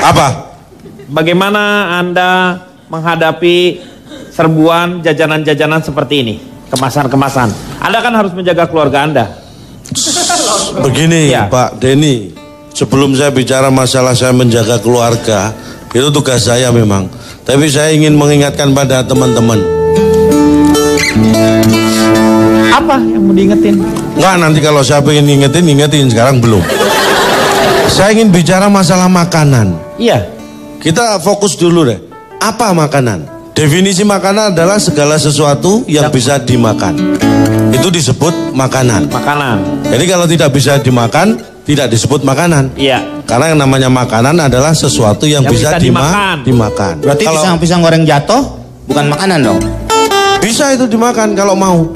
Apa? Bagaimana Anda menghadapi serbuan jajanan-jajanan seperti ini? Kemasan-kemasan. Anda kan harus menjaga keluarga Anda. Begini ya. Pak Denny, sebelum saya bicara masalah saya menjaga keluarga, itu tugas saya memang. Tapi saya ingin mengingatkan pada teman-teman. Apa yang mau diingetin? Enggak, nanti kalau saya pengen ingetin, sekarang belum. Saya ingin bicara masalah makanan. Iya. Kita fokus dulu deh. Apa makanan? Definisi makanan adalah segala sesuatu yang bisa dimakan. Itu disebut makanan. Makanan. Jadi kalau tidak bisa dimakan, tidak disebut makanan. Iya. Karena yang namanya makanan adalah sesuatu yang bisa dimakan. Berarti kalau pisang goreng jatuh bukan makanan dong? Bisa itu dimakan kalau mau.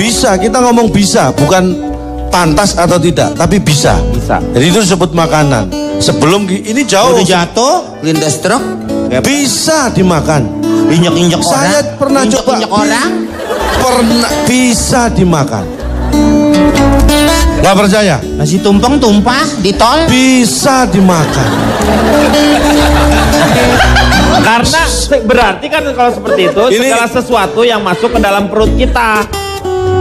Bisa, kita ngomong bisa, bukan pantas atau tidak, tapi bisa. Bisa. Jadi itu disebut makanan. Sebelum ini jauh. Udah jatuh, lindas truk, bisa dimakan. Injek-injek orang. Saya pernah coba. Injek orang. Pernah bisa dimakan. Gak percaya? Nasi tumpeng tumpah di tol. Bisa dimakan. Karena berarti kan kalau seperti itu segala sesuatu yang masuk ke dalam perut kita.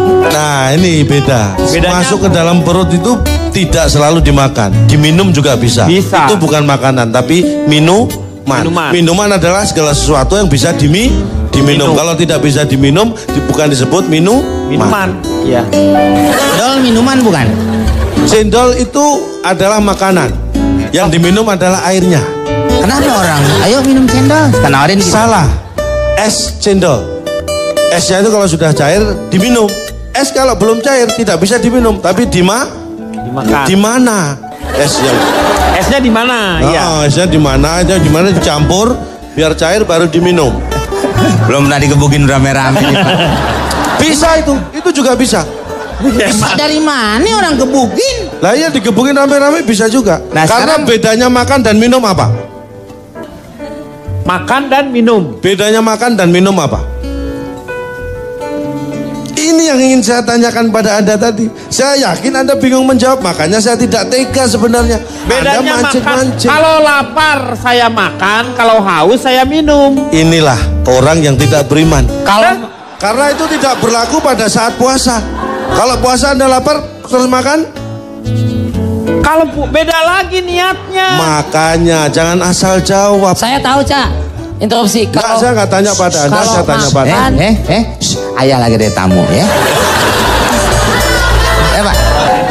Nah ini beda. Bedanya masuk ke dalam perut itu tidak selalu dimakan. Diminum juga bisa. Itu bukan makanan tapi minuman. Minuman adalah segala sesuatu yang bisa diminum. Kalau tidak bisa diminum bukan disebut minuman. Iya. Cendol minuman bukan? Cendol itu adalah makanan. Yang diminum adalah airnya. Kenapa orang? Ayo minum cendol. Kenarin gitu. Salah. Es cendol. Esnya itu kalau sudah cair diminum. Es kalau belum cair tidak bisa diminum, tapi dimakan. Di mana? Esnya di mana? Iya. Esnya di mana? Aja gimana dicampur biar cair baru diminum. Belum pernah digebukin rame-rame nih, Pak. Bisa itu juga bisa. Bisa dari mana orang gebukin? Lah iya digebukin rame-rame bisa juga. Nah, karena bedanya makan dan minum apa? Makan dan minum. Bedanya makan dan minum apa? Ini yang ingin saya tanyakan pada Anda tadi. Saya yakin Anda bingung menjawab, makanya saya tidak tega sebenarnya. Bedanya makan. Kalau lapar saya makan, kalau haus saya minum. Inilah orang yang tidak beriman. Karena itu tidak berlaku pada saat puasa. Kalau puasa Anda lapar terus makan? Kalau beda lagi niatnya. Makanya jangan asal jawab. Saya tahu, Cak. Interupsi. Kalau saya nggak tanya pada Anda, saya tanya pada Anda. Ayah lagi ada tamu ya. Pak.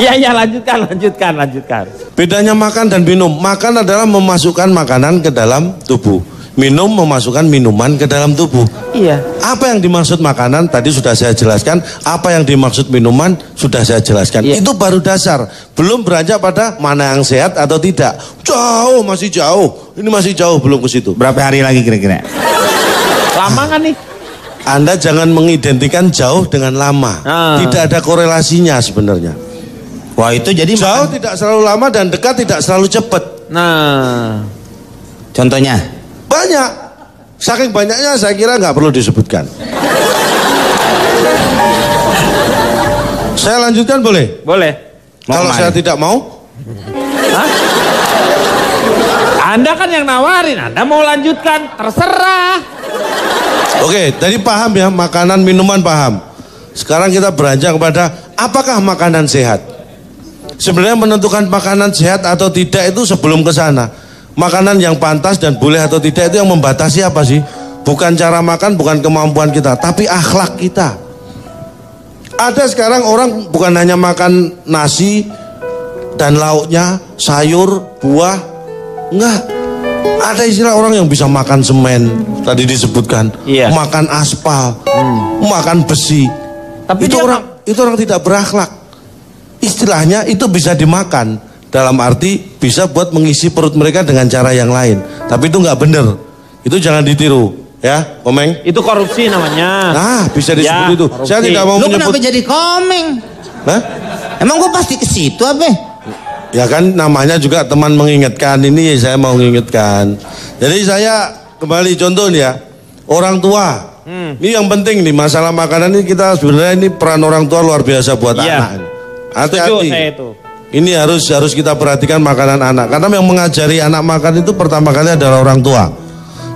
Iya, lanjutkan. Bedanya makan dan minum. Makan adalah memasukkan makanan ke dalam tubuh. Minum memasukkan minuman ke dalam tubuh. Iya. Apa yang dimaksud makanan tadi sudah saya jelaskan. Apa yang dimaksud minuman sudah saya jelaskan. Iya. Itu baru dasar. Belum beranjak pada mana yang sehat atau tidak. Jauh, masih jauh. Ini masih jauh belum ke situ. Berapa hari lagi kira-kira? Lama kan nih? Anda jangan mengidentikan jauh dengan lama. Tidak ada korelasinya sebenarnya. Wah itu jadi jauh tidak selalu lama dan dekat tidak selalu cepat. Nah, contohnya? Banyak. Saking banyaknya saya kira nggak perlu disebutkan. Saya lanjutkan boleh? Boleh. Kalau saya tidak mau? Hah? Anda kan yang nawarin, Anda mau lanjutkan, terserah. Oke, tadi paham ya, makanan, minuman paham. Sekarang kita beranjak kepada apakah makanan sehat? Sebenarnya menentukan makanan sehat atau tidak itu sebelum ke sana. Makanan yang pantas dan boleh atau tidak itu yang membatasi apa sih? Bukan cara makan, bukan kemampuan kita, tapi akhlak kita. Ada sekarang orang bukan hanya makan nasi dan lauknya, sayur, buah, enggak. Ada istilah orang yang bisa makan semen, tadi disebutkan, makan aspal, makan besi. Tapi itu orang tidak berakhlak. Istilahnya itu bisa dimakan. Dalam arti bisa buat mengisi perut mereka dengan cara yang lain. Tapi itu nggak bener. Itu jangan ditiru, ya, Komeng. Itu korupsi namanya. Nah, bisa disebut itu. Korupsi. Saya tidak mau menyebut. Lu kenapa jadi Komeng? Hah? Emang gue pasti ke situ apa? Ya kan namanya juga teman mengingatkan. Ini saya mau mengingatkan. Jadi saya kembali contoh nih ya. Orang tua. Ini yang penting nih masalah makanan ini kita sebenarnya ini peran orang tua luar biasa buat anak. Hati-hati. ini harus kita perhatikan makanan anak. Karena yang mengajari anak makan itu pertama kali adalah orang tua.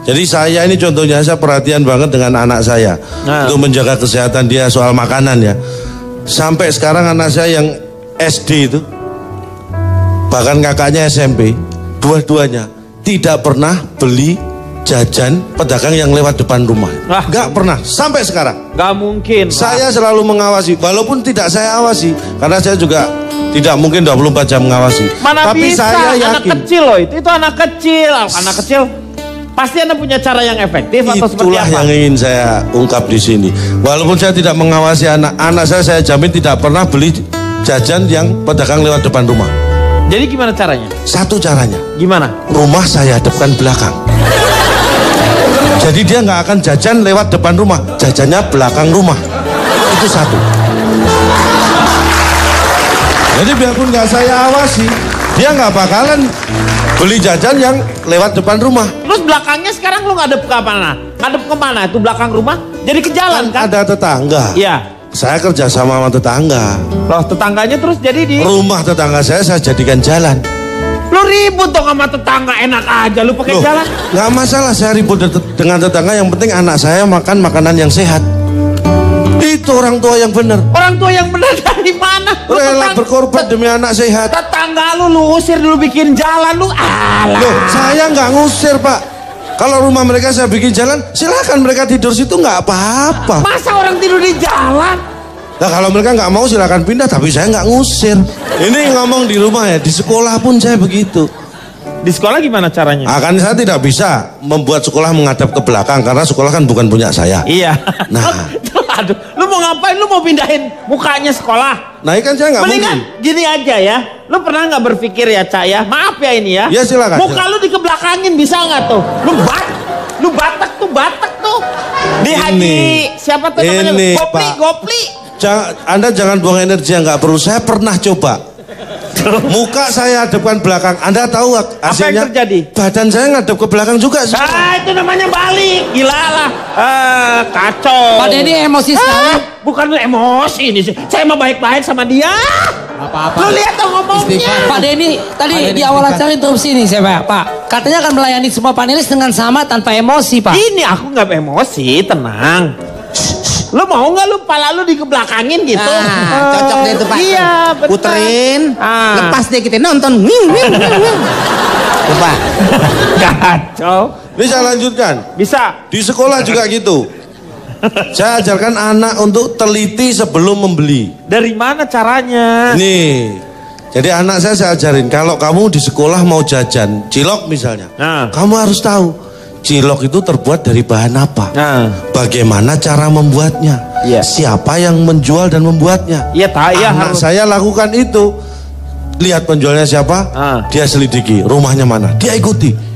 Jadi saya ini contohnya, saya perhatian banget dengan anak saya untuk menjaga kesehatan dia soal makanan ya. Sampai sekarang anak saya yang SD itu, bahkan kakaknya SMP, dua-duanya tidak pernah beli jajan pedagang yang lewat depan rumah. Gak pernah sampai sekarang. Gak mungkin. Saya selalu mengawasi, walaupun tidak saya awasi, karena saya juga tidak mungkin 24 jam mengawasi. Mana tapi bisa, saya yakin. anak kecil loh itu anak kecil. Anak kecil pasti Anda punya cara yang efektif atau seperti Itulah apa? yang ingin saya ungkap di sini. Walaupun saya tidak mengawasi anak saya jamin tidak pernah beli jajan yang pedagang lewat depan rumah. Jadi gimana caranya? Satu caranya. Gimana? Rumah saya hadapkan belakang. Jadi dia nggak akan jajan lewat depan rumah, jajannya belakang rumah. Itu satu. Jadi biarpun nggak saya awasi, dia nggak bakalan beli jajan yang lewat depan rumah. Terus belakangnya sekarang lu ngadep ke mana? Ngadep kemana? Itu belakang rumah? Jadi ke jalan kan? Ada tetangga. Iya. Saya kerja sama tetangga. Loh tetangganya terus jadi di Rumah tetangga saya jadikan jalan. lu ribut dong sama tetangga, enak aja lu pakai jalan. Nggak masalah saya ribut dengan tetangga, yang penting anak saya makan makanan yang sehat. Itu orang tua yang benar. Orang tua yang benar dari mana? Lu Rela berkorban demi anak sehat. Tetangga lu usir dulu bikin jalan lu. Alah. Loh, saya nggak ngusir Pak. Kalau rumah mereka saya bikin jalan, silakan mereka tidur situ, nggak apa-apa. Masa orang tidur di jalan? Nah kalau mereka nggak mau silakan pindah, tapi saya nggak ngusir. Ini ngomong di rumah ya, di sekolah pun saya begitu. Di sekolah gimana caranya? Akan saya tidak bisa membuat sekolah menghadap ke belakang karena sekolah kan bukan punya saya. Iya. Nah. Aduh, lu mau ngapain? Lu mau pindahin mukanya sekolah? Nah, kan saya nggak mungkin. Mendingan gini aja ya. Lu pernah nggak berpikir ya, Cak ya? Maaf ya ini ya. Ya silakan. Muka lu dikebelakangin bisa nggak tuh? Lu batak tuh. Di Haji siapa tuh namanya? Ini, Gopli. Anda jangan buang energi yang nggak perlu. Saya pernah coba. Muka saya hadapkan belakang. Anda tahu hasilnya? Apa yang terjadi? Badan saya ngadep ke belakang juga. Itu namanya balik. Gila lah. Kacau. Pak Denny emosi sekali. Bukan lu emosi ini sih. Saya mah baik-baik sama dia. Apa-apa. Lu lihat dong ngomongnya. Pak Denny, tadi di awal acara interupsi nih saya Pak. Katanya akan melayani semua panelis dengan sama tanpa emosi Pak. Ini aku nggak emosi, tenang. Lu mau nggak lu pala lu dikebelakangin gitu? Cocok deh itu Pak. Iya, betul. Puterin, lepas deh kita nonton. Coba. Kacau. Bisa lanjutkan. Bisa. Di sekolah juga gitu. Saya ajarkan anak untuk teliti sebelum membeli. Dari mana caranya? Nih. Jadi anak saya ajarin, kalau kamu di sekolah mau jajan cilok misalnya, kamu harus tahu cilok itu terbuat dari bahan apa, bagaimana cara membuatnya, siapa yang menjual dan membuatnya. Anak saya lakukan itu. Lihat penjualnya siapa, dia selidiki, rumahnya mana, dia ikuti.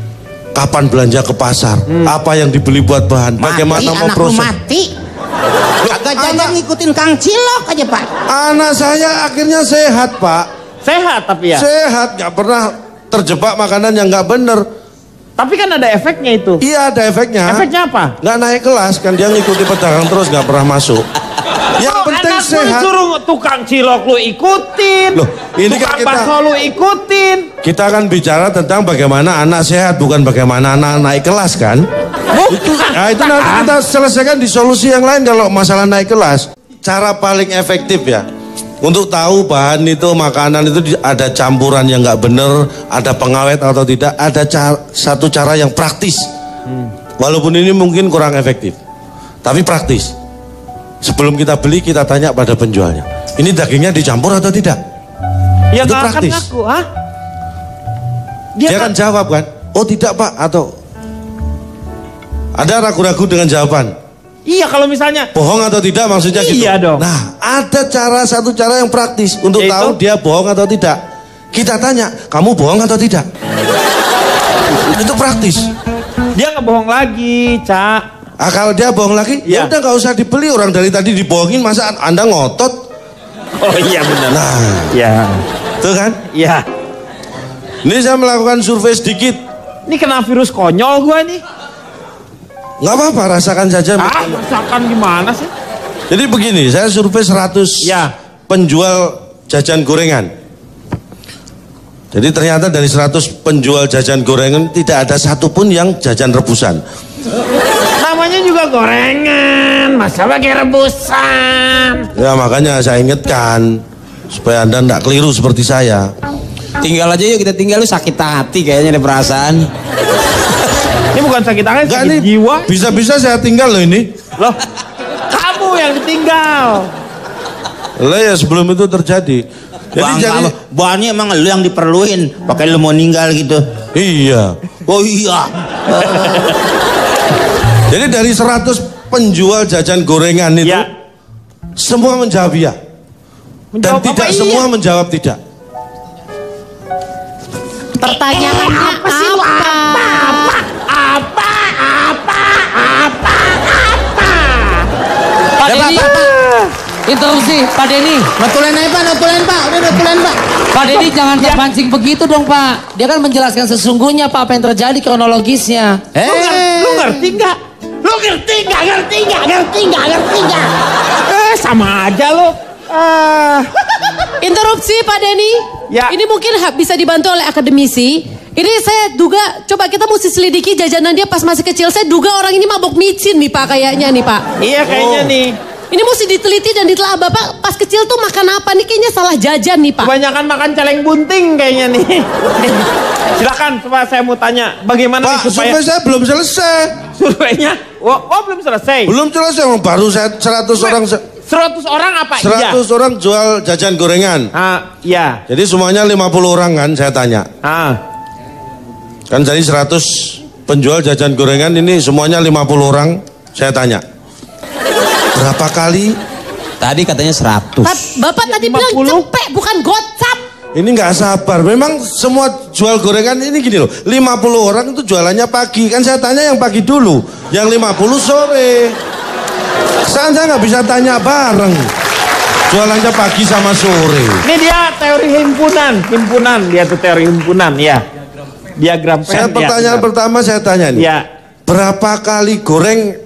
Kapan belanja ke pasar, apa yang dibeli buat bahan, bagaimana memproses. Mati. Kagak jajan ngikutin Kang Cilok aja Pak. Anak saya akhirnya sehat Pak. Sehat tapi ya? Sehat, gak pernah terjebak makanan yang gak bener. Tapi kan ada efeknya itu. Iya ada efeknya. Efeknya apa? Gak naik kelas, kan dia ngikuti pedagang terus gak pernah masuk. Yang penting sehat. Suruh tukang cilok lu ikutin. Loh, ini kan tukang bakso lu ikutin. Kita akan bicara tentang bagaimana anak sehat, bukan bagaimana anak naik kelas kan. Itu nanti kita selesaikan di solusi yang lain kalau masalah naik kelas. Cara paling efektif ya, untuk tahu bahan itu, makanan itu ada campuran yang nggak bener, ada pengawet atau tidak, ada satu cara yang praktis. Walaupun ini mungkin kurang efektif, tapi praktis. Sebelum kita beli, kita tanya pada penjualnya, ini dagingnya dicampur atau tidak? Ya itu nggak akan praktis. ngaku, Dia akan jawab kan, oh tidak Pak, atau ada ragu-ragu dengan jawaban. Iya kalau misalnya bohong atau tidak maksudnya gitu. Iya dong. Nah ada satu cara yang praktis untuk tahu dia bohong atau tidak. Kita tanya, kamu bohong atau tidak? Itu praktis. Dia nggak bohong lagi, Cak. Kalau dia bohong lagi, ya udah nggak usah dibeli. Orang dari tadi dibohongin, masa Anda ngotot? Oh iya benar. Nah, ya, tuh kan? Iya. Ini saya melakukan survei sedikit. Ini kena virus konyol gua nih. Nggak apa-apa, rasakan saja. Rasakan gimana sih? Jadi begini, saya survei 100 penjual jajan gorengan. Jadi ternyata dari 100 penjual jajan gorengan tidak ada satupun yang jajan rebusan. Namanya juga gorengan, masa pakai rebusan? Ya makanya saya ingatkan supaya Anda tidak keliru seperti saya. Tinggal aja yuk, kita tinggal, lu sakit hati kayaknya ada perasaan. Ini bukan sakit hati, sakit jiwa. Bisa-bisa saya tinggal loh ini. Loh, kamu yang ditinggal. Lah ya sebelum itu terjadi. Jadi bahannya emang lu yang diperluin, pakai lu mau ninggal gitu. Iya. Oh iya. Jadi dari 100 penjual jajan gorengan itu Ya. semua menjawab iya. Dan Menjawab tidak apa semua iya? menjawab tidak. Pertanyaannya apa? Pak Denny, interupsi, Pak Denny. Notulen aja Pak, notulen Pak, udah notulen Pak. Pak Denny jangan terpancing begitu dong Pak. Dia kan menjelaskan sesungguhnya Pak apa yang terjadi kronologisnya. Lu ngerti nggak? Lu ngerti nggak? Sama aja lo. Interupsi Pak Denny. Ya. Ini mungkin bisa dibantu oleh akademisi. Ini saya duga, coba kita mesti selidiki jajanan dia pas masih kecil. Saya duga orang ini mabok micin nih Pak kayaknya nih Pak. Iya kayaknya nih. Ini mesti diteliti dan ditelaah Bapak pas kecil tuh makan apa nih, kayaknya salah jajan nih Pak. Kebanyakan makan celeng bunting kayaknya nih. Silakan, coba saya mau tanya, bagaimana nih Pak, supaya survei saya belum selesai. surveinya? Oh, belum selesai. Belum selesai, baru saya 100 orang. 100 orang apa? 100 orang jual jajan gorengan. Iya. Jadi semuanya 50 orang kan saya tanya. Kan jadi 100 penjual jajan gorengan ini semuanya 50 orang saya tanya. Berapa kali? Tadi katanya 100. Bapak tadi bilang cepek bukan gocap. Ini nggak sabar. Memang semua jual gorengan ini gini loh. 50 orang itu jualannya pagi. Kan saya tanya yang pagi dulu. Yang 50 sore. Saya nggak bisa tanya bareng. Jualannya pagi sama sore. Ini dia teori himpunan dia tuh teori himpunan ya. Diagram Venn. Saya pertanyaan pertama saya tanya nih. Ya. Berapa kali goreng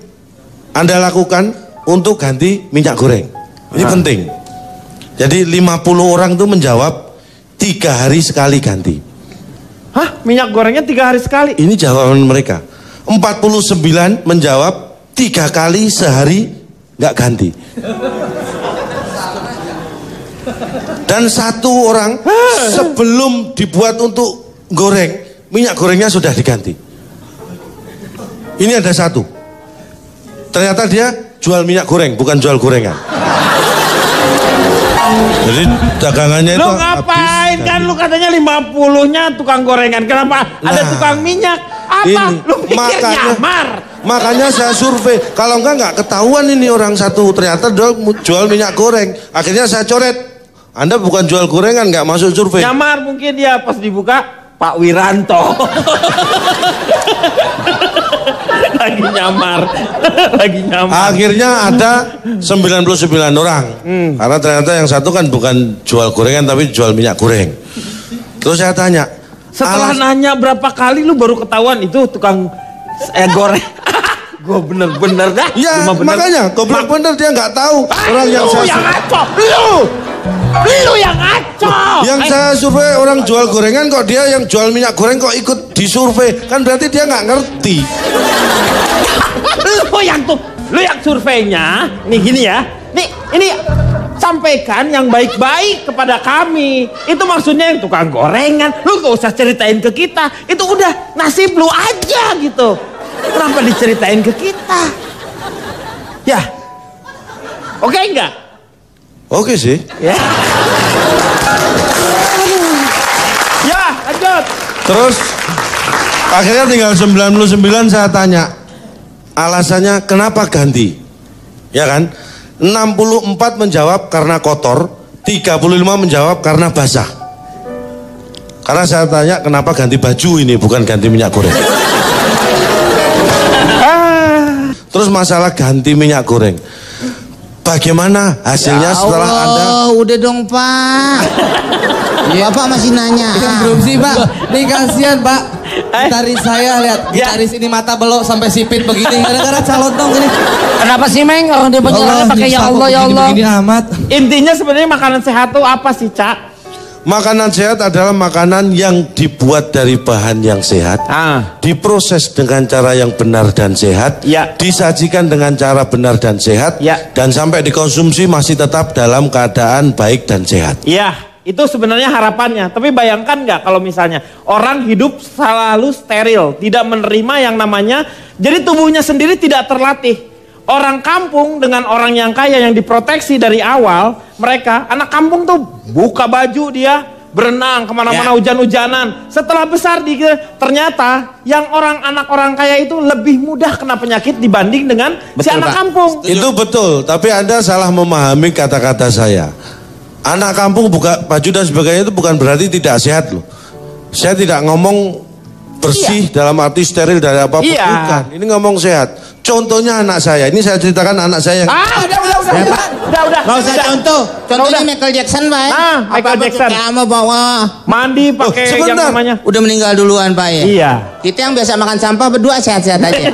Anda lakukan untuk ganti minyak goreng? Ini penting. Jadi 50 orang tuh menjawab 3 hari sekali ganti. Hah? Minyak gorengnya 3 hari sekali? Ini jawaban mereka. 49 menjawab 3 kali sehari nggak ganti. Dan 1 orang sebelum dibuat untuk goreng, minyak gorengnya sudah diganti. Ini ada 1. Ternyata dia jual minyak goreng, bukan jual gorengan. Jadi dagangannya itu Lu ngapain habis, kan lu katanya 50-nya tukang gorengan. Kenapa ada tukang minyak? Apa? Lu pikir nyamar? Makanya saya survei. Kalau nggak ketahuan ini orang satu ternyata jual minyak goreng. Akhirnya saya coret. Anda bukan jual gorengan, nggak masuk survei. Nyamar mungkin dia pas dibuka Pak Wiranto. Lagi nyamar. Akhirnya ada 99 orang. Karena ternyata yang satu kan bukan jual gorengan tapi jual minyak goreng. Terus saya tanya, setelah nanya berapa kali lu baru ketahuan itu tukang goreng. Gue bener-bener dah. Ya makanya goblok bener dia nggak tahu orang yang lu saya yang ngaco. Lu yang ngaco. Yang saya survei orang jual gorengan kok dia yang jual minyak goreng kok ikut disurvei, kan berarti dia nggak ngerti. Lu yang surveinya nih gini ya. Nih ini sampaikan yang baik-baik kepada kami. Itu maksudnya yang tukang gorengan. Lu gak usah ceritain ke kita. Itu udah nasib lu aja gitu. Kenapa diceritain ke kita? Ya. Oke enggak? Oke sih. Ya. Ya, lanjut. Terus akhirnya tinggal 99 saya tanya. Alasannya kenapa ganti? Ya kan? 64 menjawab karena kotor, 35 menjawab karena basah. Karena saya tanya kenapa ganti baju ini bukan ganti minyak goreng. Terus masalah ganti minyak goreng. Bagaimana hasilnya setelah Anda? Udah dong Pak. Bapak masih nanya. Belum sih Pak. Nih kasihan Pak. Gitaris saya lihat gitaris ini mata belok sampai sipit begini gara-gara calon dong ini. Kenapa sih Meng orang dia penjelasannya pakai ya Allah ya Allah. Begini amat. Intinya sebenarnya makanan sehat tuh apa sih, Cak? Makanan sehat adalah makanan yang dibuat dari bahan yang sehat, diproses dengan cara yang benar dan sehat, disajikan dengan cara benar dan sehat, dan sampai dikonsumsi masih tetap dalam keadaan baik dan sehat. Iya, itu sebenarnya harapannya. Tapi bayangkan nggak kalau misalnya orang hidup selalu steril, tidak menerima yang namanya, jadi tubuhnya sendiri tidak terlatih. Orang kampung dengan orang yang kaya yang diproteksi dari awal, mereka anak kampung tuh buka baju dia berenang kemana-mana hujan-hujanan. Setelah besar ternyata yang anak orang kaya itu lebih mudah kena penyakit dibanding dengan si anak kampung. Itu betul, tapi Anda salah memahami kata-kata saya. Anak kampung buka baju dan sebagainya itu bukan berarti tidak sehat loh. Saya tidak ngomong bersih dalam arti steril dari apapun, bukan. Ini ngomong sehat. Contohnya anak saya, ini saya ceritakan anak saya. Udah. Gak usah contoh. Contohnya Michael Jackson, Pak. Michael Jackson. Kamu bawa mandi pakai yang namanya. Udah meninggal duluan, Pak ya. Iya. Kita yang biasa makan sampah berdua sehat-sehat aja.